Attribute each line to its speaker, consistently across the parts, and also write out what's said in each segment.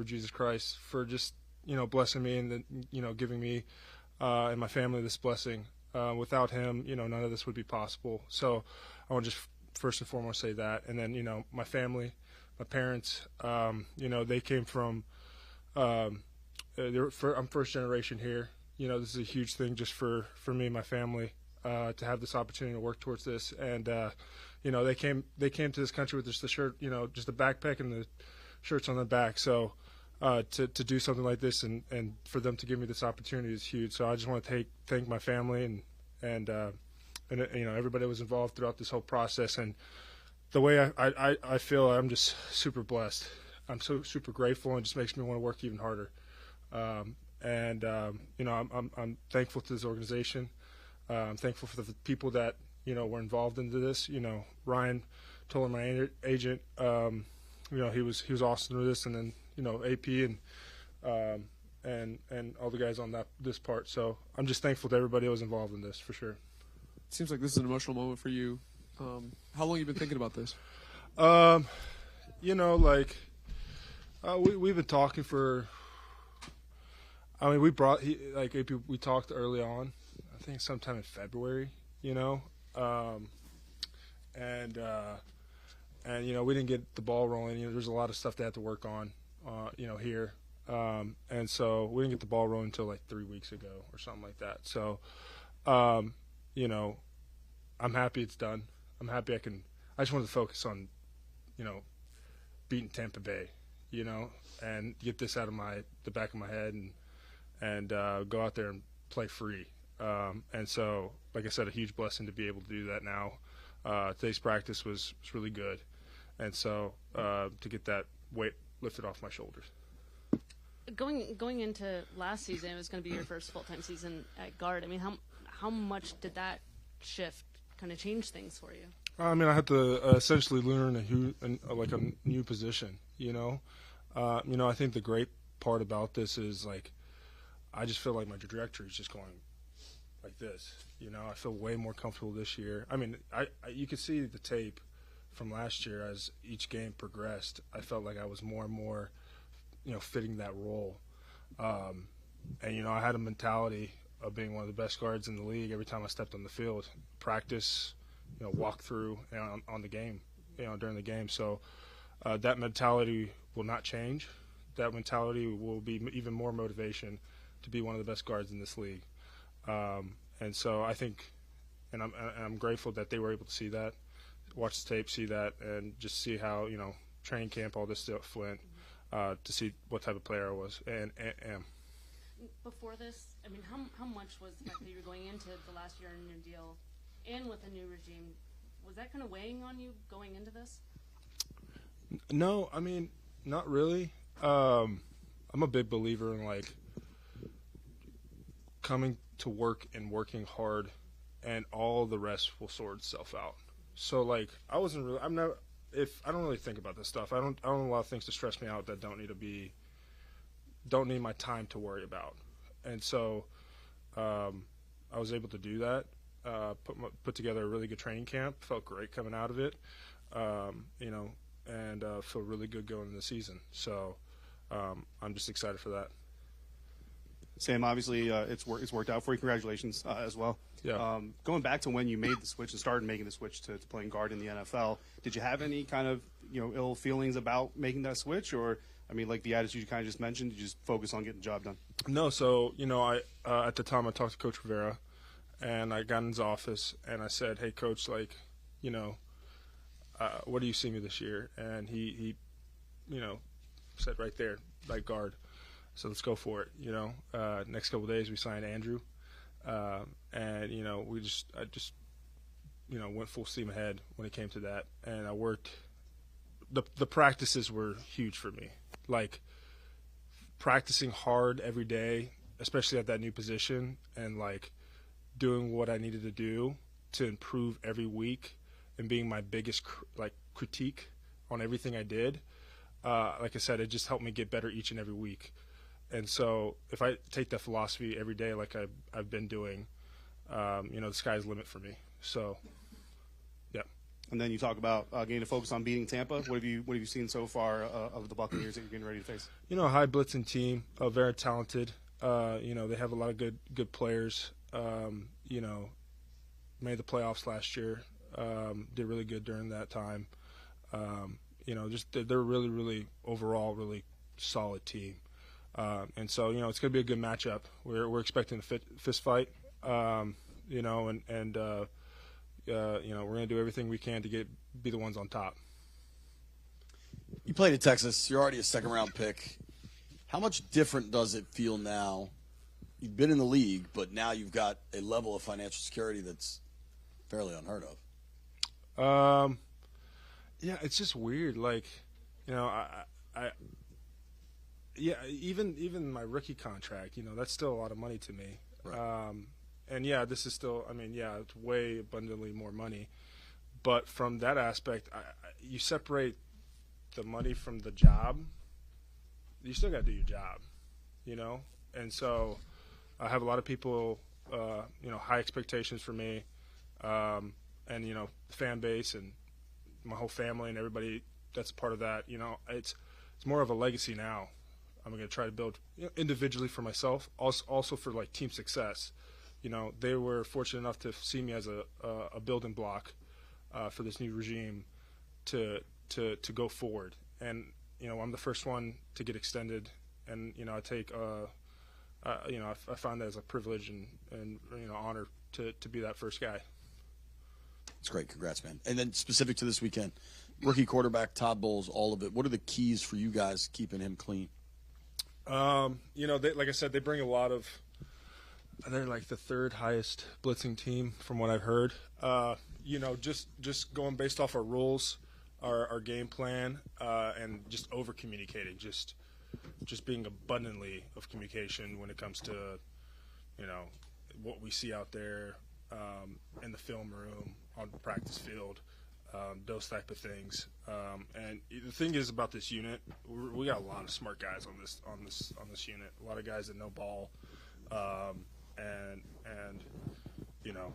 Speaker 1: of Jesus Christ for just, blessing me and then, giving me and my family this blessing. Without him, none of this would be possible. So I want to just first and foremost say that. And then, my family, my parents, they came from, I'm first generation here. This is a huge thing just for me and my family to have this opportunity to work towards this. And, they came to this country with just the shirt, just the backpack and the shirts on the back. So to do something like this and for them to give me this opportunity is huge. So I just want to thank my family and everybody that was involved throughout this whole process. And the way I feel, I'm just super blessed. I'm so super grateful, and it just makes me want to work even harder. I'm thankful to this organization. I'm thankful for the people that were involved into this. Ryan Toller, my agent, he was awesome with this, and then AP and all the guys on this part. So I'm just thankful to everybody that was involved in this for sure.
Speaker 2: It seems like this is an emotional moment for you. How long have you been thinking about this?
Speaker 1: We've been talking for. We talked early on. I think sometime in February. We didn't get the ball rolling. There's a lot of stuff they had to work on, here. And so we didn't get the ball rolling until like 3 weeks ago or something like that. So, I'm happy it's done. I'm happy I just wanted to focus on, beating Tampa Bay, and get this out of the back of my head and go out there and play free. And so, like I said, a huge blessing to be able to do that now. Today's practice was really good. And so to get that weight lifted off my shoulders.
Speaker 3: Going into last season, it was going to be your first full-time season at guard. I mean, how much did that shift kind of change things for you?
Speaker 1: I mean, I had to essentially learn a new position, I think the great part about this is, I just feel like my trajectory is just going like this. I feel way more comfortable this year. I mean, you could see the tape from last year as each game progressed. I felt like I was more and more, fitting that role. I had a mentality of being one of the best guards in the league every time I stepped on the field. Practice, walk through on the game, during the game. So that mentality will not change. That mentality will be even more motivation to be one of the best guards in this league. And so I think, and I'm grateful that they were able to see that, watch the tape, see that, and just see how, training camp, all this stuff went, to see what type of player I was and am.
Speaker 3: Before this, I mean, how much was the fact that you were going into the last year in your deal and with a new regime, was that kind of weighing on you going into this?
Speaker 1: No, I mean, not really. I'm a big believer in, coming to work and working hard, and all the rest will sort itself out. So I don't really think about this stuff. I don't allow things to stress me out that don't need my time to worry about. And so I was able to do that. Put together a really good training camp. Felt great coming out of it. And feel really good going into the season. So I'm just excited for that.
Speaker 4: Sam, obviously it's worked out for you. Congratulations as well.
Speaker 1: Yeah.
Speaker 4: Going back to when you made the switch and started making the switch to playing guard in the NFL, did you have any kind of ill feelings about making that switch, or the attitude you kind of just mentioned, you just focus on getting the job done?
Speaker 1: No. So I at the time I talked to Coach Rivera, and I got in his office and I said, "Hey, Coach, what do you see me this year?" And he said right there, guard. So let's go for it. Next couple of days we signed Andrew, and I just went full steam ahead when it came to that, and I worked. The practices were huge for me. Practicing hard every day, especially at that new position, and doing what I needed to do to improve every week, and being my biggest critique on everything I did. Like I said, it just helped me get better each and every week. And so if I take that philosophy every day like I've been doing, the sky's the limit for me. So, yeah.
Speaker 4: And then you talk about getting to focus on beating Tampa. What have you seen so far of the Buccaneers that you're getting ready to face?
Speaker 1: You know, a high blitzing team, very talented. You know, they have a lot of good players. You know, made the playoffs last year. Did really good during that time. You know, just they're really, really overall really solid team. And so, you know, it's going to be a good matchup. We're expecting a fist fight. You know, and you know, we're going to do everything we can to be the ones on top.
Speaker 5: You played at Texas. You're already a second-round pick. How much different does it feel now? You've been in the league, but now you've got a level of financial security that's fairly unheard of.
Speaker 1: Yeah, it's just weird. Like, you know, yeah, even my rookie contract, you know, that's still a lot of money to me.
Speaker 5: Right.
Speaker 1: And yeah, this is still, I mean, yeah, it's way abundantly more money. But from that aspect, you separate the money from the job. You still got to do your job, you know? And so I have a lot of people, you know, high expectations for me, and, you know, fan base and my whole family and everybody that's part of that. You know, it's more of a legacy now. I'm going to try to build, you know, individually for myself, also for, like, team success. You know, they were fortunate enough to see me as a building block for this new regime to go forward. And, you know, I'm the first one to get extended, and, you know, I take you know, I find that as a privilege and you know, honor to be that first guy.
Speaker 5: It's great. Congrats, man. And then specific to this weekend, rookie quarterback, Todd Bowles, all of it. What are the keys for you guys keeping him clean?
Speaker 1: You know, like I said, they bring a lot of – they're like the third highest blitzing team from what I've heard. You know, just going based off our rules, our game plan, and just over-communicating, just being abundantly of communication when it comes to, you know, what we see out there in the film room, on the practice field, those type of things. And the thing is about this unit, we got a lot of smart guys on this unit. A lot of guys that know ball, and you know,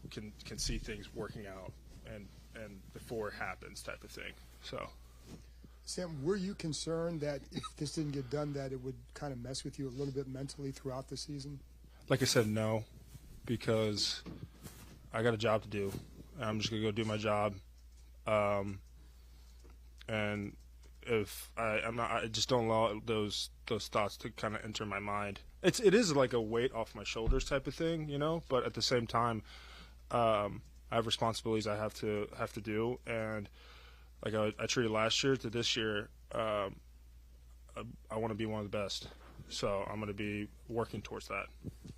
Speaker 1: can see things working out and before it happens, type of thing. So.
Speaker 6: Sam, were you concerned that if this didn't get done, that it would kind of mess with you a little bit mentally throughout the season?
Speaker 1: Like I said, no, because I got a job to do. I'm just gonna go do my job, and if I just don't allow those thoughts to kind of enter my mind. It is like a weight off my shoulders type of thing, you know. But at the same time, I have responsibilities I have to do, and like I treated last year to this year, I want to be one of the best. So I'm going to be working towards that.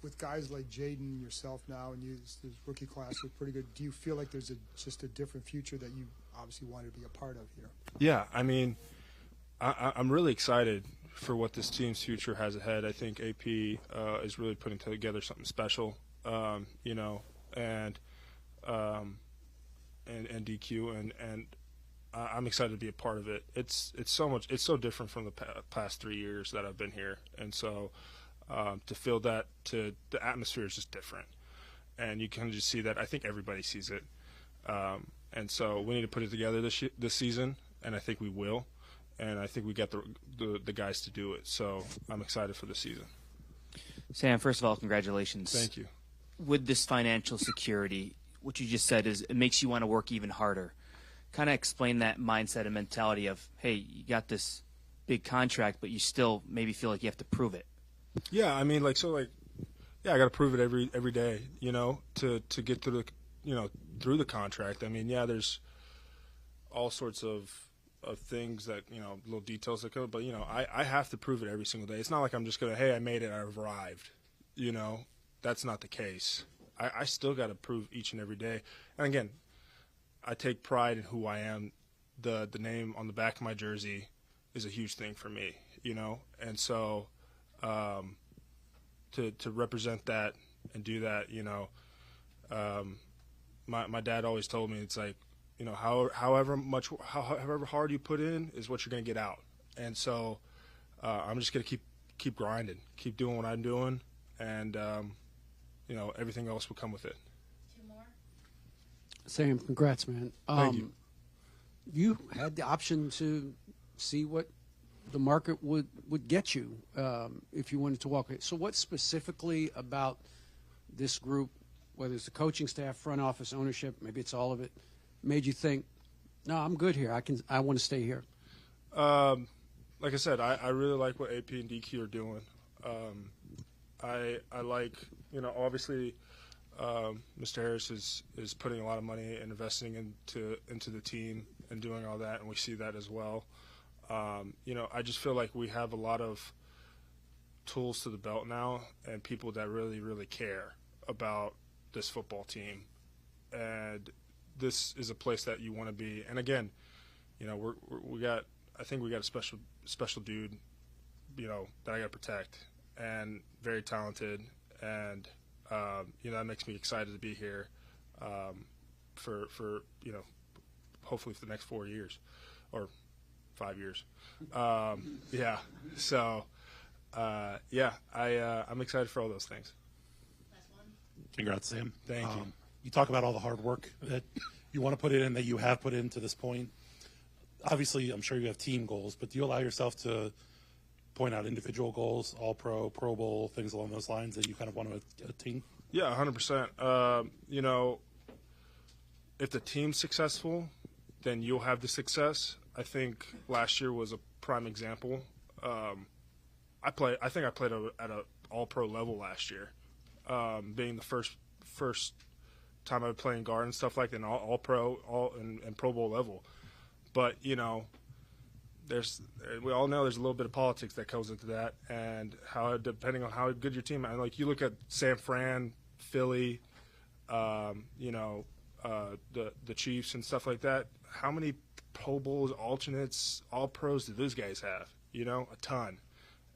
Speaker 6: With guys like Jaden and yourself now, and this rookie class look pretty good, do you feel like there's just a different future that you obviously want to be a part of here?
Speaker 1: Yeah, I mean, I'm really excited for what this team's future has ahead. I think AP is really putting together something special, you know, and DQ, and I'm excited to be a part of it. It's so different from the past 3 years that I've been here, and so to feel that, the atmosphere is just different, and you can just see that. I think everybody sees it, and so we need to put it together this season, and I think we will, and I think we got the guys to do it. So I'm excited for the season.
Speaker 7: Sam, first of all, congratulations.
Speaker 1: Thank you.
Speaker 7: With this financial security, what you just said is it makes you want to work even harder. Kind of explain that mindset and mentality of, hey, you got this big contract, but you still maybe feel like you have to prove it.
Speaker 1: Yeah, I mean, I got to prove it every day, you know, to get through the contract. I mean, yeah, there's all sorts of things that, you know, little details that go, but, you know, I have to prove it every single day. It's not like I'm just going to, hey, I made it, I've arrived. You know, that's not the case. I still got to prove each and every day. And again, I take pride in who I am. The name on the back of my jersey is a huge thing for me, you know, and so to represent that and do that, you know, my dad always told me, it's like, you know, however hard you put in is what you're going to get out, and so I'm just going to keep grinding, keep doing what I'm doing, and you know, everything else will come with it.
Speaker 8: Sam, congrats, man.
Speaker 1: Thank you.
Speaker 8: You had the option to see what the market would get you if you wanted to walk away. So what specifically about this group, whether it's the coaching staff, front office, ownership, maybe it's all of it, made you think, no, I'm good here. I want to stay here?
Speaker 1: Like I said, I really like what AP and DQ are doing. I like, obviously Mr. Harris is putting a lot of money and investing into the team and doing all that, and we see that as well. I just feel like we have a lot of tools to the belt now and people that really, really care about this football team. And this is a place that you want to be. And again, I think we got a special dude, that I got to protect, and very talented. And, that makes me excited to be here for hopefully for the next 4 years or 5 years. Yeah. So, I'm excited for all those things.
Speaker 9: Congrats, Sam.
Speaker 1: Thank you.
Speaker 9: You talk about all the hard work that you want to put in, that you have put in to this point. Obviously, I'm sure you have team goals, but do you allow yourself to point out individual goals, All-Pro, Pro Bowl, things along those lines that you kind of want to attain?
Speaker 1: Yeah, 100%. If the team's successful, then you'll have the success. I think last year was a prime example. I think I played at an All-Pro level last year, being the first time I was playing guard and stuff like that, All-Pro, and Pro Bowl level. But we all know there's a little bit of politics that goes into that, and depending on how good your team. And like you look at San Fran, Philly, the Chiefs and stuff like that. How many Pro Bowls, alternates, All Pros do those guys have? A ton,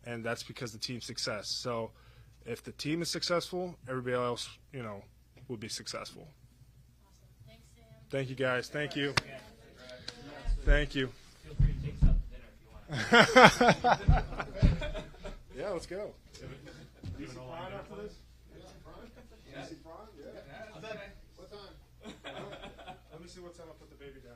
Speaker 1: and that's because the team's success. So if the team is successful, everybody else, will be successful.
Speaker 10: Awesome. Thanks, Sam.
Speaker 1: Thank you, guys. Thank you. Thank you.
Speaker 7: Feel free to take some dinner if you want.
Speaker 1: Yeah, let's go. What time? Let me see what time I put the baby down.